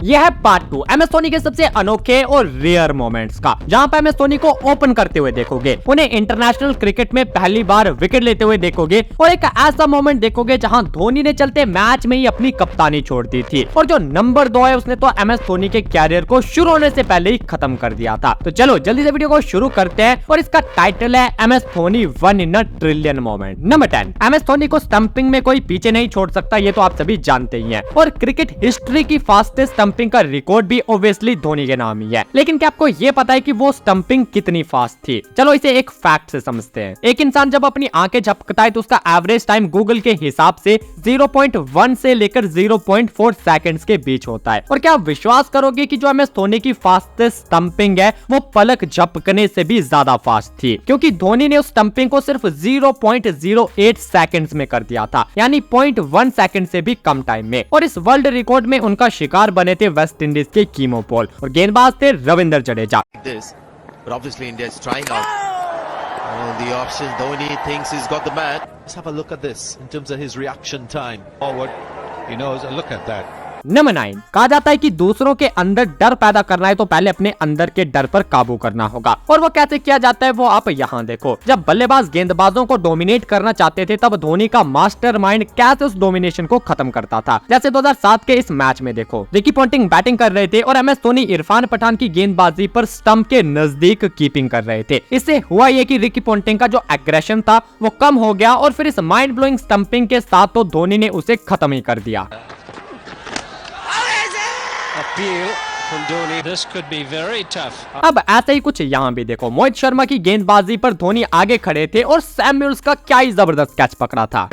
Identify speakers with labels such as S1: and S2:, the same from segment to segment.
S1: यह है part 2 M S Dhoni के सबसे अनोखे और रेयर मोमेंट्स का, जहां पर एम एस धोनी को ओपन करते हुए देखोगे, उन्हें इंटरनेशनल क्रिकेट में पहली बार विकेट लेते हुए देखोगे और एक ऐसा मोमेंट देखोगे जहां धोनी ने चलते मैच में ही अपनी कप्तानी छोड़ दी थी और जो नंबर 2 है उसने तो एम एस धोनी के कैरियर को शुरू होने से पहले ही खत्म कर दिया था। तो चलो जल्दी से वीडियो को शुरू करते हैं और इसका टाइटल है M S Dhoni 1 in a trillion moment. Number 10, M S Dhoni को स्टंपिंग में कोई पीछे नहीं छोड़ सकता, ये तो आप सभी जानते ही हैं और क्रिकेट हिस्ट्री की फास्टेस्ट स्टंपिंग का रिकॉर्ड भी ऑब्वियसली धोनी के नाम ही है। लेकिन क्या आपको ये पता है कि वो स्टंपिंग कितनी फास्ट थी? चलो इसे एक फैक्ट से समझते हैं। एक इंसान जब अपनी आंखें झपकता है तो उसका एवरेज टाइम गूगल के हिसाब से 0.1 से लेकर 0.4 सेकंड्स के बीच होता है। और क्या आप विश्वास करोगे कि जो एम एस धोनी की फास्टेस्ट स्टंपिंग है वो पलक झपकने से भी ज्यादा फास्ट थी, क्योंकि धोनी ने उस स्टंपिंग को सिर्फ 0.08 सेकंड्स में कर दिया था, यानी 0.1 सेकंड से भी कम टाइम में। और इस वर्ल्ड रिकॉर्ड में उनका शिकार बने थे वेस्ट इंडीज के कीमो पॉल और गेंदबाज थे Ravindra Jadeja.
S2: But obviously India is trying out all the options. Dhoni thinks he's got the man.
S3: Let's have a look at this in terms of his reaction time forward. He knows, and look at that.
S1: Number 9, कहा जाता है कि दूसरों के अंदर डर पैदा करना है तो पहले अपने अंदर के डर पर काबू करना होगा। और वो कैसे किया जाता है वो आप यहाँ देखो। जब बल्लेबाज गेंदबाजों को डोमिनेट करना चाहते थे तब धोनी का मास्टरमाइंड कैसे उस डोमिनेशन को खत्म करता था। जैसे 2007 के इस मैच में देखो, रिकी पॉन्टिंग बैटिंग कर रहे थे और एम एस धोनी इरफान पठान की गेंदबाजी पर स्टंप के नजदीक कीपिंग कर रहे थे। इससे हुआ ये कि रिकी पॉन्टिंग का जो एग्रेशन था वो कम हो गया और फिर इस माइंड ब्लोइंग स्टंपिंग के साथ तो धोनी ने उसे खत्म ही कर दिया। अब ऐसा ही कुछ यहाँ भी देखो, मोहित शर्मा की गेंदबाजी पर धोनी आगे खड़े थे और सैमुअल्स का क्या ही जबरदस्त कैच पकड़ा था।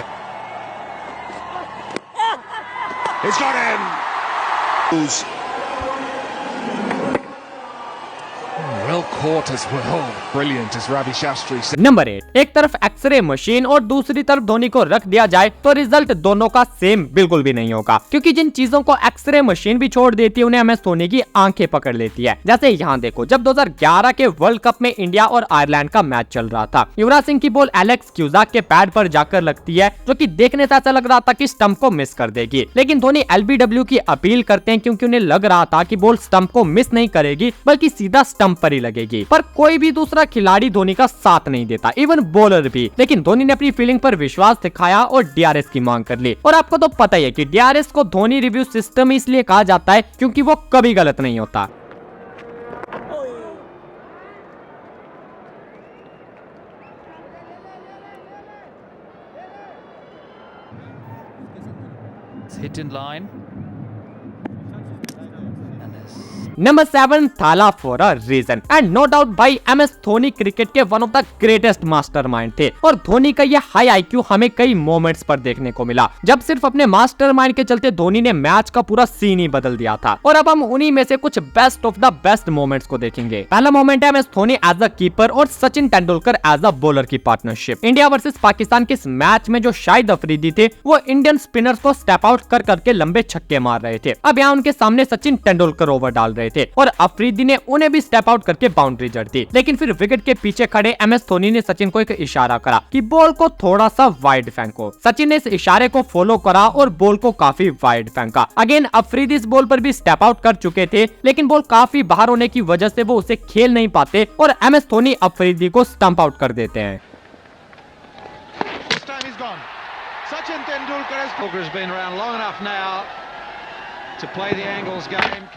S4: Well caught as well. Brilliant as Ravi Shastri said.
S1: Number 8, एक तरफ एक्सरे मशीन और दूसरी तरफ धोनी को रख दिया जाए तो रिजल्ट दोनों का सेम बिल्कुल भी नहीं होगा, क्योंकि जिन चीजों को एक्सरे मशीन भी छोड़ देती है उन्हें एम एस धोनी की आंखें पकड़ लेती है। जैसे यहाँ देखो, जब 2011 के वर्ल्ड कप में इंडिया और आयरलैंड का मैच चल रहा था, युवराज सिंह की बॉल एलेक्स क्यूजाक के पैड पर जाकर लगती है, जो कि देखने से ऐसा लग रहा था कि स्टंप को मिस कर देगी। लेकिन धोनी एलबीडब्ल्यू की अपील करते हैं क्योंकि उन्हें लग रहा था कि बॉल स्टंप को मिस नहीं करेगी बल्कि सीधा स्टंप पर ही लगेगी। पर कोई भी दूसरा खिलाड़ी धोनी का साथ नहीं देता, इवन बॉलर भी। लेकिन धोनी ने अपनी फील्डिंग पर विश्वास दिखाया और डीआरएस की मांग कर ली। और आपको तो पता ही है कि डीआरएस को धोनी रिव्यू सिस्टम इसलिए कहा जाता है क्योंकि वो कभी गलत नहीं होता।
S4: Hit in line.
S1: Number 7, Thala for a reason and no doubt भाई एम एस धोनी क्रिकेट के one of the greatest mastermind थे और धोनी का ये हाई आईक्यू हमें कई मोमेंट्स पर देखने को मिला, जब सिर्फ अपने मास्टरमाइंड के चलते धोनी ने मैच का पूरा सीन ही बदल दिया था। और अब हम उन्हीं में से कुछ best of the best moments को देखेंगे। पहला मोमेंट है M S Dhoni as a keeper और Sachin Tendulkar as a bowler की पार्टनरशिप। इंडिया वर्सेस पाकिस्तान के इस मैच में जो शाहिद अफरीदी थे वो इंडियन स्पिनर्स को स्टेप आउट कर करके लंबे छक्के मार रहे थे। अब यहाँ उनके सामने सचिन तेंदुलकर ओवर डाल रहे थे और अफरीदी ने उन्हें भी स्टेप आउट करके बाउंड्री जड़ दी। लेकिन फिर विकेट के पीछे खड़े एम एस धोनी ने सचिन को एक इशारा करा कि बॉल को थोड़ा सा वाइड फेंको। सचिन ने इस इशारे को फॉलो करा और बॉल को काफी वाइड फेंका। अगेन अफरीदी इस बॉल पर भी स्टेप आउट कर चुके थे, लेकिन बॉल काफी बाहर होने की वजह से वो उसे खेल नहीं पाते और एम एस धोनी अफरीदी को स्टंप आउट कर देते हैं।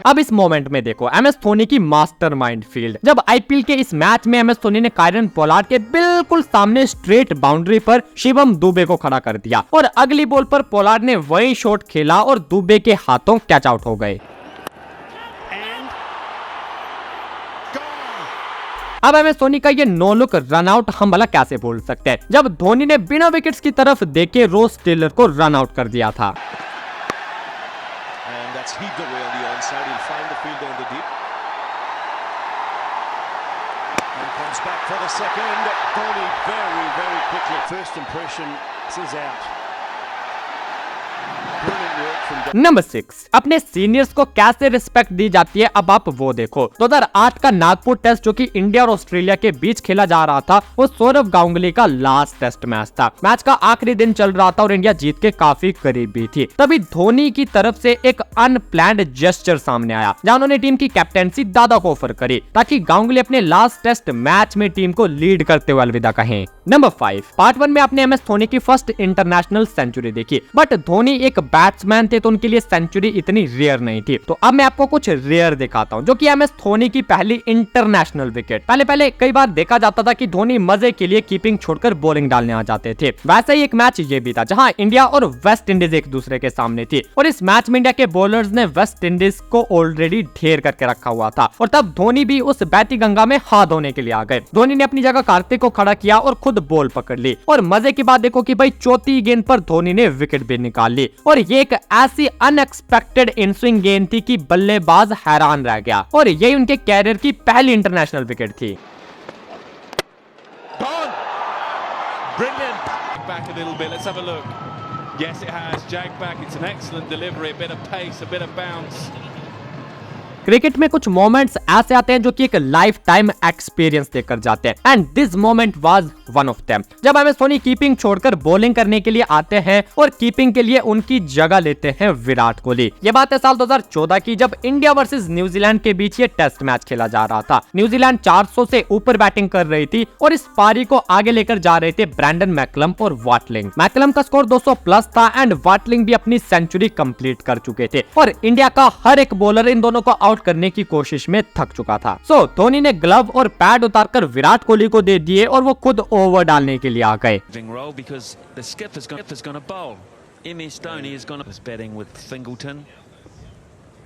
S1: अब इस मोमेंट में देखो एम एस धोनी की मास्टरमाइंड फील्ड। जब आईपीएल के इस मैच में एम एस धोनी ने कायरन पोलार्ड के बिल्कुल सामने स्ट्रेट बाउंड्री पर शिवम दुबे को खड़ा कर दिया और अगली बॉल पर पोलार्ड ने वही शॉट खेला और दुबे के हाथों कैच आउट हो गए। अब एम एस धोनी का ये नो लुक रन आउट हम भला कैसे भूल सकते हैं, जब धोनी ने बिना विकेट्स की तरफ देखे रोज टेलर को रन आउट कर दिया था।
S3: That's heaved away on the onside. He'll find the fielder in the deep. And comes back for the second. Dhoni very, very quickly. First impression, this is out. Brilliant work
S1: number 6, अपने seniors को कैसे respect दी जाती है अब आप वो देखो। 2008 का नागपुर टेस्ट जो कि इंडिया और ऑस्ट्रेलिया के बीच खेला जा रहा था, वो सौरव गांगुली का लास्ट टेस्ट मैच था। मैच का आखिरी दिन चल रहा था और इंडिया जीत के काफी करीब भी थी। तभी धोनी की तरफ से एक अनप्लान्ड जेस्चर सामने आया, जहां उन्होंने टीम की कैप्टेंसी दादा को ऑफर करी ताकि गांगुली अपने लास्ट टेस्ट मैच में टीम को लीड करते हुए अलविदा कहें। नंबर 5, पार्ट 1 में आपने MS धोनी की फर्स्ट इंटरनेशनल सेंचुरी देखी, बट धोनी एक बैट्समैन थे तो उनके लिए सेंचुरी इतनी रेयर नहीं थी। तो अब मैं आपको कुछ रेयर दिखाता हूं, जो कि MS धोनी की पहली इंटरनेशनल विकेट। पहले कई बार देखा जाता था कि धोनी मजे के लिए कीपिंग छोड़कर बॉलिंग डालने आ जाते थे। वैसे ही एक मैच ये भी था जहां इंडिया और वेस्ट इंडीज एक दूसरे के सामने थी, और इस मैच में इंडिया के बॉलर्स ने वेस्ट इंडीज को ऑलरेडी ढेर करके रखा हुआ था, और तब धोनी भी उस बैती गंगा में हाथ धोने के लिए आ गए। धोनी ने अपनी जगह कार्तिक को खड़ा किया और खुद बॉल पकड़ ली, और मजे की बात देखो कि भाई चौथी गेंद पर धोनी ने विकेट भी निकाल ली, और ये एक ऐसी अनएक्सपेक्टेड इन स्विंग गेंद थी कि बल्लेबाज हैरान रह गया, और यही उनके कैरियर की पहली इंटरनेशनल विकेट थी।
S3: Brilliant. Back a little bit. Let's have a look. Yes, it has. Jagged back. It's an excellent delivery. A bit of pace, a bit of bounce.
S1: Cricket में कुछ मोमेंट्स ऐसे आते हैं जो कि एक लाइफ टाइम एक्सपीरियंस देकर जाते हैं, and this moment was one of them. जब MS धोनी कीपिंग छोड़कर बॉलिंग करने के लिए आते हैं और कीपिंग के लिए उनकी जगह लेते हैं विराट कोहली। ये बात है साल 2014 की, जब इंडिया वर्सेस न्यूजीलैंड के बीच ये टेस्ट मैच खेला जा रहा था। न्यूजीलैंड 400 से ऊपर बैटिंग कर रही थी और इस पारी को आगे लेकर जा रहे थे ब्रैंडन मैकलम और वाटलिंग। मैकलम का स्कोर 200 प्लस था एंड वाटलिंग भी अपनी सेंचुरी कंप्लीट कर चुके थे, और इंडिया का हर एक बॉलर इन दोनों को आउट करने की कोशिश में थक चुका था। सो धोनी ने ग्लव और पैड उतारकर विराट कोहली को दे दिए और वो खुद ओवर डालने के लिए आ गए।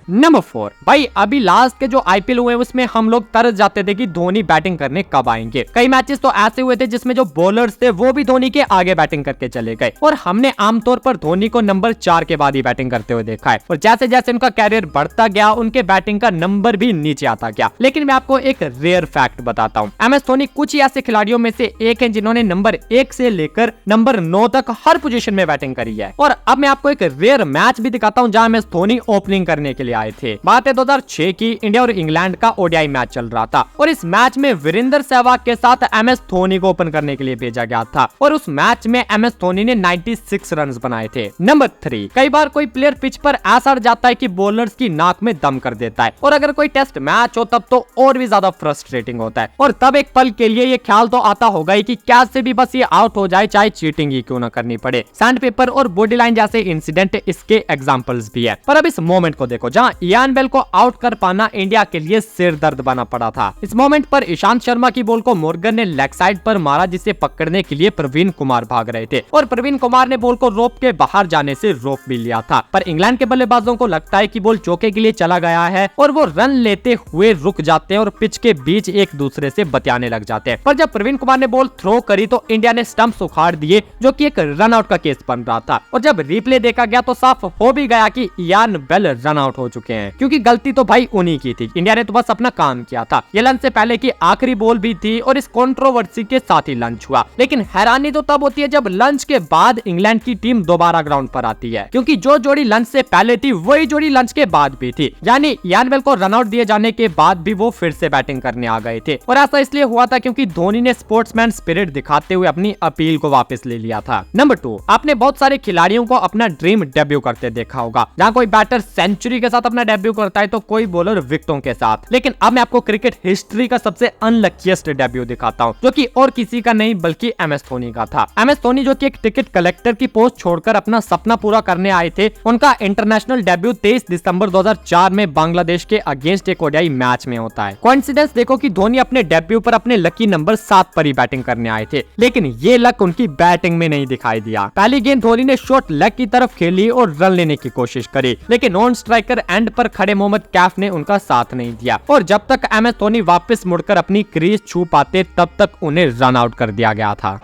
S1: नंबर 4, भाई अभी लास्ट के जो IPL हुए उसमें हम लोग तरस जाते थे कि धोनी बैटिंग करने कब आएंगे। कई मैचेस तो ऐसे हुए थे जिसमें जो बॉलर्स थे वो भी धोनी के आगे बैटिंग करके चले गए, और हमने आमतौर पर धोनी को नंबर 4 के बाद ही बैटिंग करते हुए देखा है, और जैसे जैसे उनका कैरियर बढ़ता गया उनके बैटिंग का नंबर भी नीचे आता गया। लेकिन मैं आपको एक रेयर फैक्ट बताता हूँ, MS धोनी कुछ ही ऐसे खिलाड़ियों में से एक है जिन्होंने नंबर 1 से लेकर नंबर 9 तक हर पोजीशन में बैटिंग करी है। और अब मैं आपको एक रेयर मैच भी दिखाता हूँ जहाँ MS धोनी ओपनिंग करने के लिए आए थे। बात है 2006 की, इंडिया और इंग्लैंड का ODI मैच चल रहा था, और इस मैच में वीरेंद्र सहवाग के साथ MS धोनी को ओपन करने के लिए भेजा गया था, और उस मैच में MS धोनी ने 96 रन्स बनाए थे। नंबर 3, कई बार कोई प्लेयर पिच पर ऐसा अड़ जाता है कि बॉलर्स की नाक में दम कर देता है, और अगर कोई टेस्ट मैच हो तब तो और भी ज्यादा फ्रस्ट्रेटिंग होता है, और तब एक पल के लिए ये ख्याल तो आता होगा ही कि कैसे भी बस ये आउट हो जाए, चाहे चीटिंग ही क्यों ना करनी पड़े। सैंड पेपर और बॉडी लाइन जैसे इंसिडेंट इसके एग्जांपल्स भी है। पर अब इस मोमेंट को देखो जहां इयान बेल को आउट कर पाना इंडिया के लिए सिर दर्द बना पड़ा था। इस मोमेंट पर ईशांत शर्मा की बॉल को मॉर्गन ने लेग साइड पर मारा, जिसे पकड़ने के लिए प्रवीण कुमार भाग रहे थे, और प्रवीण कुमार ने बॉल को रोक के बाहर जाने से रोक भी लिया था। पर इंग्लैंड के बल्लेबाजों को लगता है कि बॉल चौके के लिए चला गया है, और वो रन लेते हुए रुक जाते हैं और पिच के बीच एक दूसरे से बतियाने लग जाते हैं। पर जब प्रवीण कुमार ने बॉल थ्रो करी तो इंडिया ने स्टंप्स उखाड़ दिए, जो कि एक रन आउट का केस बन रहा था, और जब रिप्ले देखा गया तो साफ हो भी गया कि इयान बेल रन आउट हो चुके हैं, क्योंकि गलती तो भाई उन्हीं की थी। इंडिया ने तो बस अपना काम किया था। ये लंच से पहले की आखिरी बॉल भी थी और इस कंट्रोवर्सी के साथ ही लंच हुआ। लेकिन हैरानी तो तब होती है जब लंच के बाद इंग्लैंड की टीम दोबारा ग्राउंड पर आती है, क्योंकि जो जोड़ी लंच से पहले थी वही जोड़ी लंच के बाद भी थी, यानी इयान बेल को रन आउट दिए जाने के बाद भी वो फिर से बैटिंग करने आ गए थे। और ऐसा इसलिए हुआ था क्योंकि धोनी ने स्पोर्ट्समैन स्पिरिट दिखाते हुए अपनी अपील को वापस ले लिया था। नंबर 2, आपने बहुत सारे खिलाड़ियों को अपना ड्रीम डेब्यू करते देखा होगा, जहाँ कोई बैटर सेंचुरी के साथ अपना डेब्यू करता है तो कोई बॉलर विकेटों के साथ। लेकिन अब मैं आपको क्रिकेट हिस्ट्री का सबसे अनलकीएस्ट डेब्यू दिखाता हूं, जो कि और किसी का नहीं बल्कि MS धोनी का था। MS धोनी जो कि एक टिकट कलेक्टर की पोस्ट छोड़कर अपना सपना पूरा करने आए थे, उनका इंटरनेशनल डेब्यू 23 दिसंबर 2004 में बांग्लादेश के अगेंस्ट एक ODI मैच में होता है। कोइंसिडेंस देखो कि धोनी अपने डेब्यू पर अपने लकी नंबर 7 पर ही बैटिंग करने आए थे, लेकिन ये लक उनकी बैटिंग में नहीं दिखाई दिया। पहली गेंद धोनी ने शॉर्ट लेग की तरफ खेली और रन लेने की कोशिश करी, लेकिन नॉन स्ट्राइकर एंड पर खड़े मोहम्मद कैफ ने उनका साथ नहीं दिया, और जब तक MS धोनी वापस मुड़कर अपनी क्रीज छू पाते तब तक उन्हें रन आउट कर दिया गया था।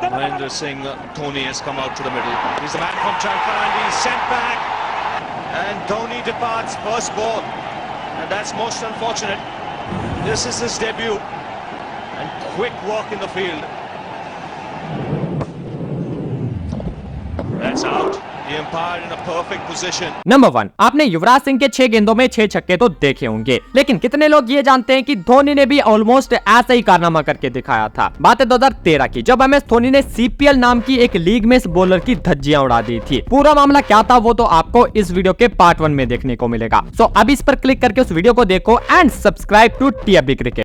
S3: Mahendra Singh Dhoni has come out to the middle. He's the man from Jharkhand. He's sent back, and Dhoni departs first ball, and that's most unfortunate. This is his debut, and quick work in the field. That's That's out. The umpire in a perfect position.
S1: Number 1, आपने युवराज सिंह के 6 गेंदों में 6 छक्के तो देखे होंगे, लेकिन कितने लोग ये जानते हैं कि धोनी ने भी ऑलमोस्ट ऐसा ही कारनामा करके दिखाया था। बात है 2013 की, जब MS धोनी ने CPL नाम की एक लीग में इस बॉलर की धज्जियां उड़ा दी थी। पूरा मामला क्या था वो तो आपको इस वीडियो के पार्ट 1 में देखने को मिलेगा। सो अब इस पर क्लिक करके उस वीडियो को देखो and subscribe to TFB cricket.